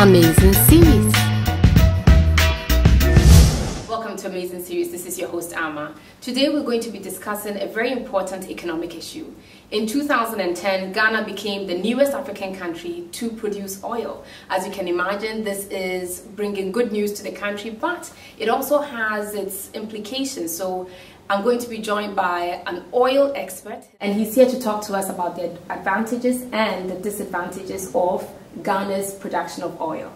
Amazing Series. Welcome to Amazing Series. This is your host, Amma. Today we're going to be discussing a very important economic issue. In 2010, Ghana became the newest African country to produce oil. As you can imagine, this is bringing good news to the country, but it also has its implications. So I'm going to be joined by an oil expert, and he's here to talk to us about the advantages and the disadvantages of Ghana's production of oil.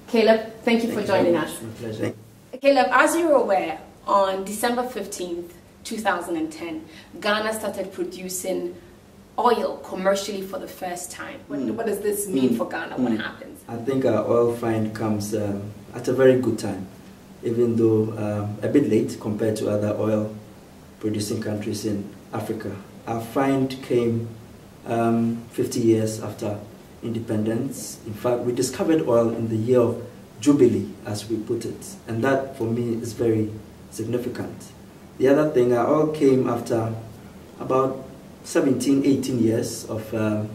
Caleb, thank you for joining us. My pleasure. Caleb, as you're aware, on December 15th, 2010, Ghana started producing oil commercially for the first time. What does this mean for Ghana? What happens? I think our oil find comes at a very good time, even though a bit late compared to other oil producing countries in Africa. Our find came 50 years after independence. In fact, we discovered oil in the year of Jubilee, as we put it, and that for me is very significant. The other thing, our oil came after about 17, 18 years of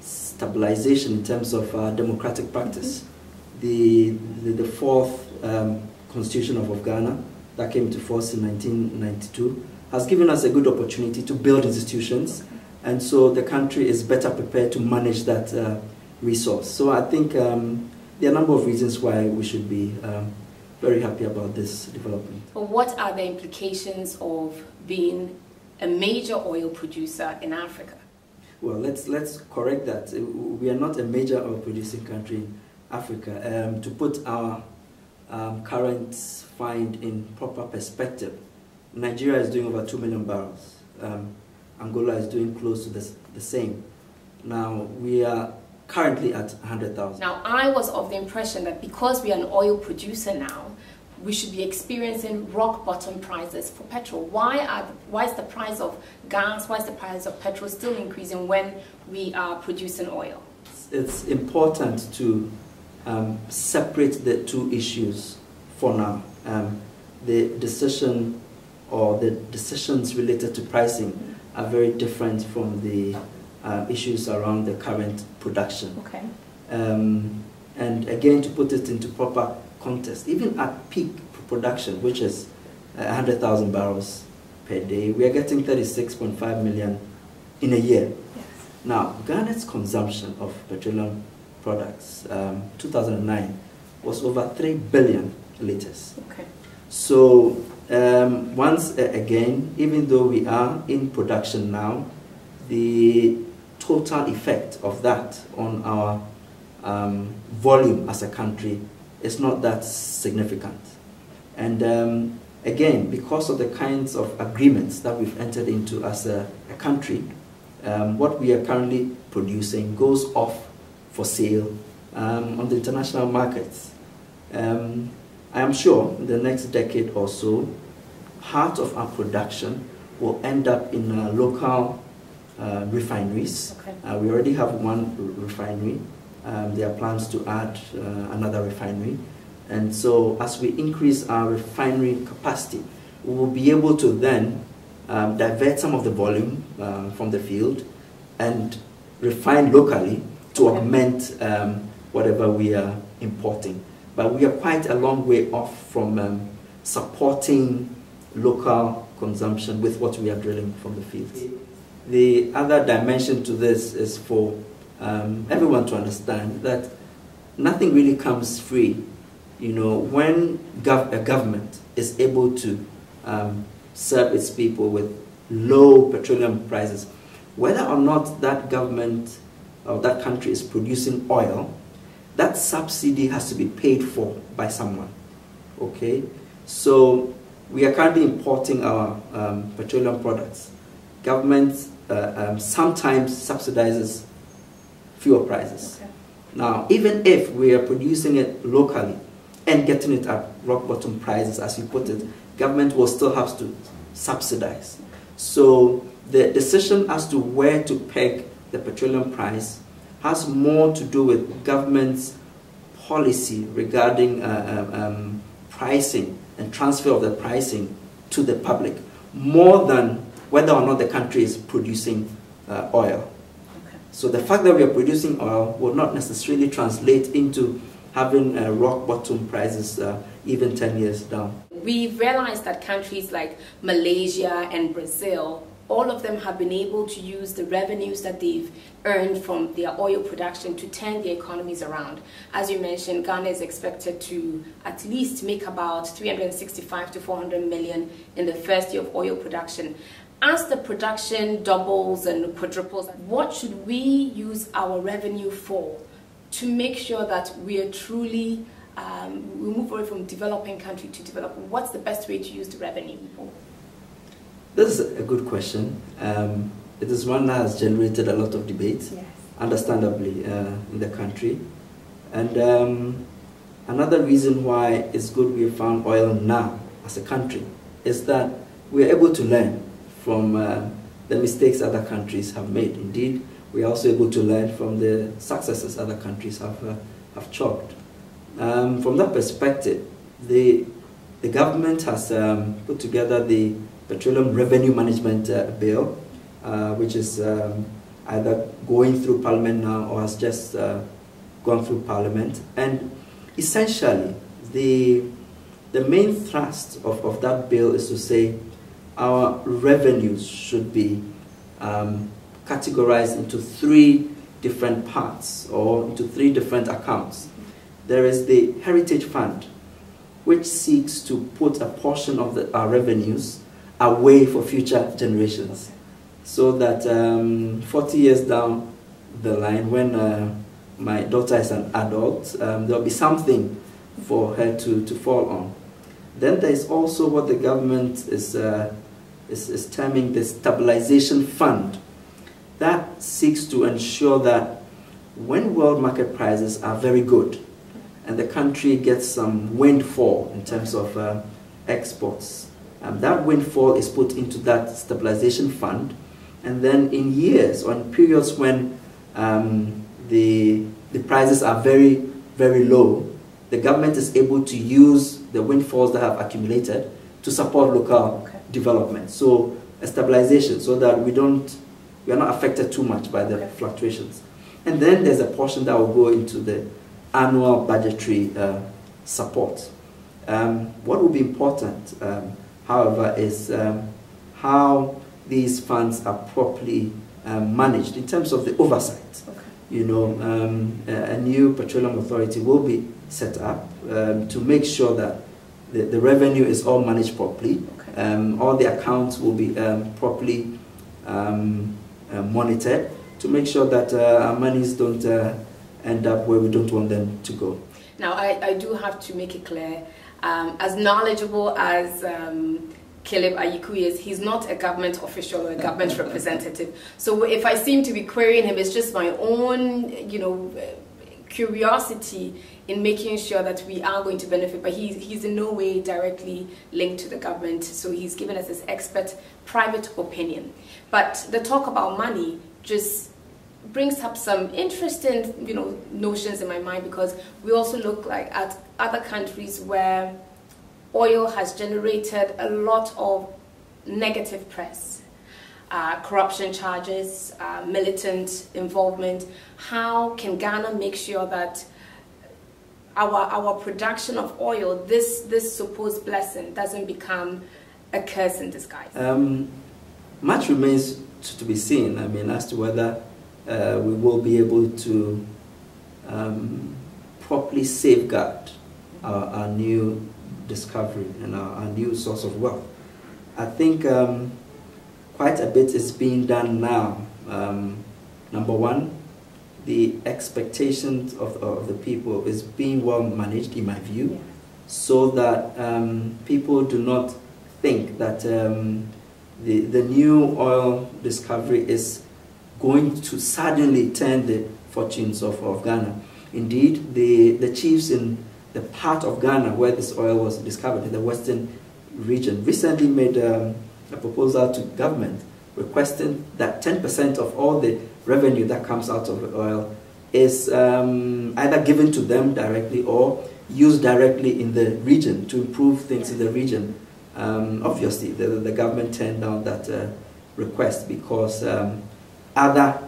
stabilization in terms of democratic practice. The fourth constitution of Ghana that came to force in 1992 has given us a good opportunity to build institutions, and so the country is better prepared to manage that resource. So I think there are a number of reasons why we should be very happy about this development. What are the implications of being a major oil producer in Africa? Well, let's correct that. We are not a major oil producing country in Africa. To put our current find in proper perspective, Nigeria is doing over 2 million barrels. Angola is doing close to the same. Now, we are currently at 100,000. Now, I was of the impression that because we are an oil producer now, we should be experiencing rock bottom prices for petrol. Why is the price of gas, why is the price of petrol still increasing when we are producing oil? It's important to separate the two issues for now. The decision or the decisions related to pricing are very different from the issues around the current production. Okay. And again, to put it into proper context, even at peak production, which is 100,000 barrels per day, we are getting 36.5 million in a year. Yes. Now, Ghana's consumption of petroleum products, 2009, was over 3 billion liters. Okay. So, once again, even though we are in production now, the total effect of that on our volume as a country is not that significant. And again, because of the kinds of agreements that we've entered into as a country, what we are currently producing goes off for sale on the international markets. I am sure in the next decade or so, part of our production will end up in local refineries. Okay. We already have one refinery. There are plans to add another refinery. And so as we increase our refinery capacity, we will be able to then divert some of the volume from the field and refine locally to augment whatever we are importing. But we are quite a long way off from supporting local consumption with what we are drilling from the fields. The other dimension to this is for everyone to understand that nothing really comes free. You know, when a government is able to serve its people with low petroleum prices, whether or not that government or that country is producing oil, that subsidy has to be paid for by someone. Okay? So we are currently importing our petroleum products. Government sometimes subsidizes fuel prices. Okay. Now, even if we are producing it locally and getting it at rock bottom prices, as you put it, government will still have to subsidize. So the decision as to where to peg the petroleum price has more to do with government's policy regarding pricing and transfer of the pricing to the public, more than whether or not the country is producing oil. Okay. So the fact that we are producing oil will not necessarily translate into having rock bottom prices even 10 years down. We've realized that countries like Malaysia and Brazil, all of them have been able to use the revenues that they've earned from their oil production to turn their economies around. As you mentioned, Ghana is expected to at least make about 365 to 400 million in the first year of oil production. As the production doubles and quadruples, what should we use our revenue for to make sure that we are truly, we move away from developing country to develop? What's the best way to use the revenue? This is a good question. It is one that has generated a lot of debate, yes, understandably, in the country. And another reason why it's good we found oil now as a country is that we are able to learn from the mistakes other countries have made. Indeed, we are also able to learn from the successes other countries have chalked. From that perspective, the government has put together the Petroleum Revenue Management Bill, which is either going through Parliament now or has just gone through Parliament. And essentially, the main thrust of that bill is to say our revenues should be categorized into 3 different parts or into 3 different accounts. There is the Heritage Fund, which seeks to put a portion of our revenues away for future generations, so that 40 years down the line, when my daughter is an adult, there will be something for her to fall on. Then there is also what the government is terming the Stabilization Fund, that seeks to ensure that when world market prices are very good and the country gets some windfall in terms of exports, that windfall is put into that stabilization fund, and then in years or in periods when the prices are very, very low, the government is able to use the windfalls that have accumulated to support local development. So a stabilization, so that we are not affected too much by the fluctuations. And then there's a portion that will go into the annual budgetary support. What will be important, however, is how these funds are properly managed in terms of the oversight. You know, a new petroleum authority will be set up to make sure that the revenue is all managed properly. All the accounts will be properly monitored to make sure that our monies don't end up where we don't want them to go. Now, I do have to make it clear, as knowledgeable as Caleb Ayiku is, he's not a government official or a government representative. So if I seem to be querying him, it's just my own, curiosity in making sure that we are going to benefit. But he's in no way directly linked to the government. So he's given us his expert private opinion. But the talk about money just brings up some interesting, notions in my mind, because we also look at other countries where oil has generated a lot of negative press, corruption charges, militant involvement. How can Ghana make sure that our production of oil, this supposed blessing, doesn't become a curse in disguise? Much remains to be seen. I mean, as to whether we will be able to properly safeguard our new discovery and our new source of wealth. I think quite a bit is being done now. Number one, the expectations of the people is being well managed, in my view, so that people do not think that the new oil discovery is going to suddenly turn the fortunes of Ghana. Indeed, the chiefs in the part of Ghana where this oil was discovered, in the western region, recently made a proposal to government requesting that 10% of all the revenue that comes out of the oil is either given to them directly or used directly in the region to improve things in the region. Obviously, the government turned down that request because other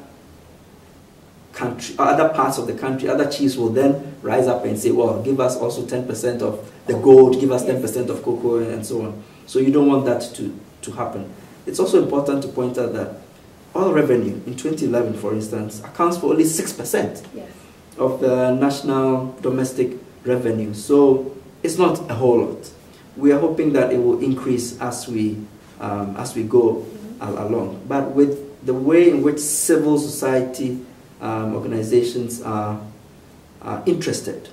country, other parts of the country, other chiefs will then rise up and say, well, give us also 10% of the gold, give us 10% of cocoa, and so on. So you don't want that to happen. It's also important to point out that oil revenue in 2011, for instance, accounts for only 6% of the national domestic revenue. So it's not a whole lot. We are hoping that it will increase as we go along. But with the way in which civil society organizations are interested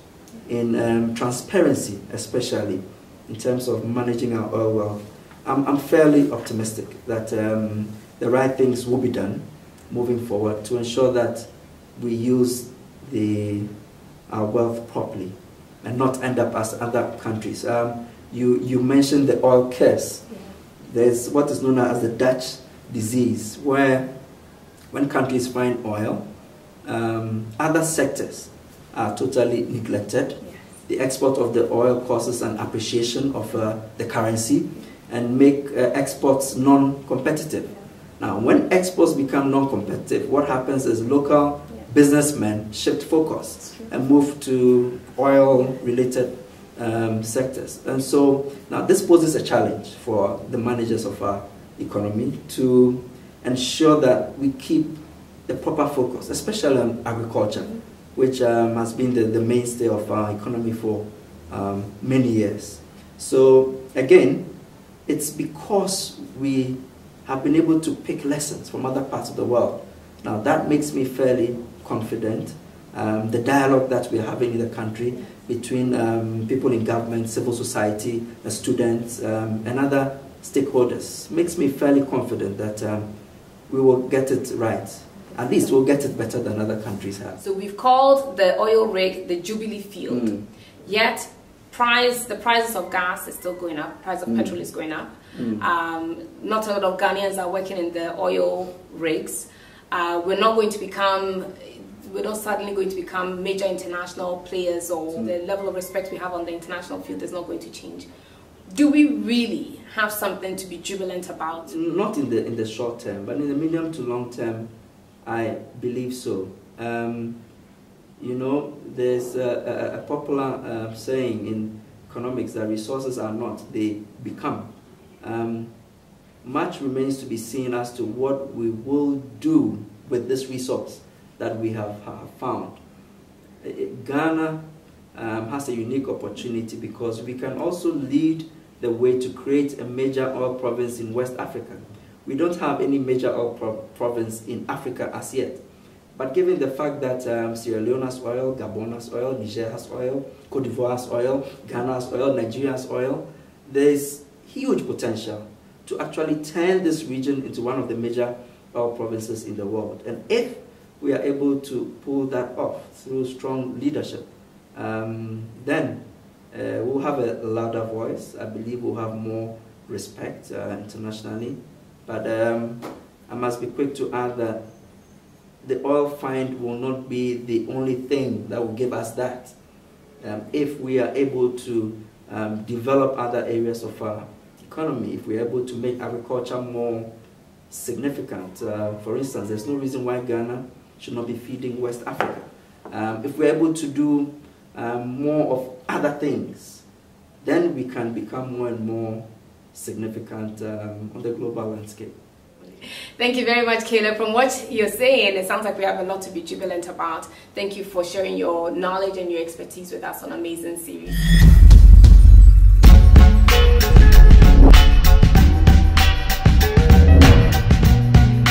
in transparency, especially in terms of managing our oil wealth, I'm fairly optimistic that the right things will be done moving forward to ensure that we use our wealth properly and not end up as other countries. You mentioned the oil curse. There's what is known as the Dutch disease, where when countries find oil, other sectors are totally neglected. The export of the oil causes an appreciation of the currency and make exports non-competitive. Now, when exports become non-competitive, what happens is local businessmen shift focus and move to oil-related sectors. And so now this poses a challenge for the managers of our economy to ensure that we keep the proper focus, especially on agriculture, which has been the mainstay of our economy for many years. So again, it's because we have been able to pick lessons from other parts of the world. Now that makes me fairly confident. The dialogue that we're having in the country between people in government, civil society, students, and other stakeholders makes me fairly confident that we will get it right. At least we'll get it better than other countries have. So we've called the oil rig the Jubilee Field, yet the prices of gas is still going up, price of petrol is going up. Not a lot of Ghanaians are working in the oil rigs. We're not suddenly going to become major international players, or the level of respect we have on the international field is not going to change. Do we really have something to be jubilant about? Not in the short term, but in the medium to long term, I believe so. You know, there's a popular saying in economics that resources are not, they become. Much remains to be seen as to what we will do with this resource that we have found. Ghana has a unique opportunity because we can also lead the way to create a major oil province in West Africa. We don't have any major oil province in Africa as yet. But given the fact that Sierra Leone has oil, Gabon has oil, Niger has oil, Cote d'Ivoire has oil, Ghana has oil, Nigeria has oil, there's huge potential to actually turn this region into one of the major oil provinces in the world. And if we are able to pull that off through strong leadership, then we'll have a louder voice. I believe we'll have more respect internationally. But I must be quick to add that the oil find will not be the only thing that will give us that. If we are able to develop other areas of our economy, if we're able to make agriculture more significant, for instance, there's no reason why Ghana should not be feeding West Africa. If we're able to do more of other things, then we can become more and more significant on the global landscape. Thank you very much, Caleb. From what you're saying, it sounds like we have a lot to be jubilant about. Thank you for sharing your knowledge and your expertise with us on Amazing Series.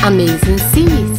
Amazing Series.